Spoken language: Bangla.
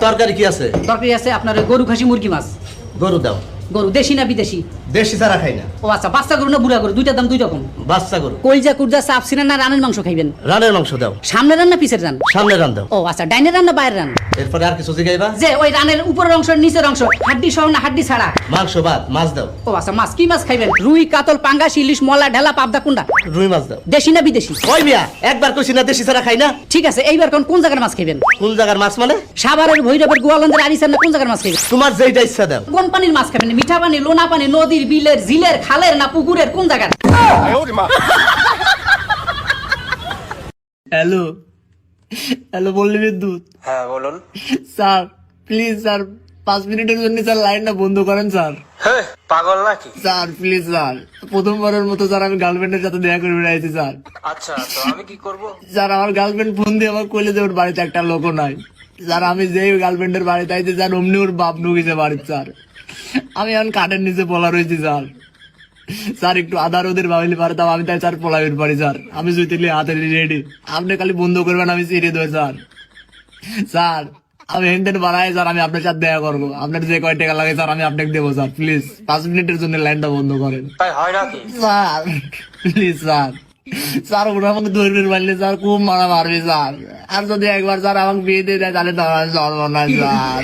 তরকারি কি আছে? তরকারি আছে আপনার গরু খাসি মুরগি মাছ। গরু দাও। গরু দেশি না বিদেশি? দেশি ছাড়া খাই না। ও আচ্ছা, বাচ্চা গরু না বুড়া গরু? দুইটার দাম দুই রকম। বাচ্চা গরু। কলজা কুরজা চাপ সিনা না রানের মাংস খাইবেন? রানের মাংস দাও। সামনে রান না পিছের রান? সামনে রান দাও। ও আচ্ছা, ডাইনের রান না বাইরের রান? এরপরে আর কিছু জিগাইবা? যে ওই রানের উপরের অংশ নিচের অংশ, হাড্ডি সহ না হাড্ডি ছাড়া? মাংস ভাত, মাছ দাও। ও আচ্ছা, মাছ কি মাছ খাইবেন? রুই কাতল পাঙ্গাস ইলিশ মলা ঢেলা পাবদা কুন্ডা? রুই মাছ দাও। দেশি না বিদেশি? ওই মিয়া, একবার কইছি না দেশি ছাড়া খাই না। ঠিক আছে, এইবার কোন জায়গার মাছ খাইবেন? কোন জায়গার মাছ মানে? সাভারের ভৈরবের গোয়ালন্দের আরিসার না কোন জায়গার মাছ খাইবেন? তোমার যেইটা ইচ্ছা দাও। কোন পানির মাছ খাবেন? মিঠা পানি, লোনা পানি, নদীর, বিলের, ঝিলের, খালের না পুকুরের? কোন জায়গার? হ্যালো হ্যালো, বললি বিদ্যুৎ? হ্যাঁ বলুন। স্যার প্লিজ স্যার, 5 মিনিটের জন্য স্যার লাইনটা বন্ধ করেন স্যার। হ্যাঁ পাগল নাকি? স্যার প্লিজ স্যার, প্রথমবারের মতো স্যার আমি গার্লফ্রেন্ডের সাথে দেখা করে বেড়াইছি স্যার। আচ্ছা তো আমি কি করব? স্যার আমার গার্লফ্রেন্ড ফোন দিয়ে আমার কইলে যে ওর বাড়িতে একটা লোকও নাই। স্যার আমি যেই গার্লফ্রেন্ডের বাড়িতে আইছি স্যার, অমনি ওর বাপ ঢুকেছে বাড়িতে স্যার। আমি এখন কাঠের নিচে পলা রয়েছি স্যার। স্যার একটু আধার ওদের ভাবলে পারতাম, আমি তাই স্যার পলাইতে পারি স্যার। আমি জুতিলে হাতে রেডি, আপনি খালি বন্ধ করবেন, আমি ছেড়ে দেবো স্যার। স্যার আমি হেনটেন বাড়াই স্যার, আমি আপনার সাথে দেখা করবো। আপনার যে কয় টাকা লাগে স্যার আমি আপনাকে দেবো স্যার। প্লিজ 5 মিনিটের জন্য লাইনটা বন্ধ করেন তাই হয় নাকি? স্যার। প্লিজ স্যার, স্যার ওরা আমাকে ধরবেন পারলে স্যার খুব মারা মারবে স্যার। আর যদি একবার স্যার আমাকে বিয়ে দিয়ে দেয় তাহলে তো আমার জন্ম না স্যার।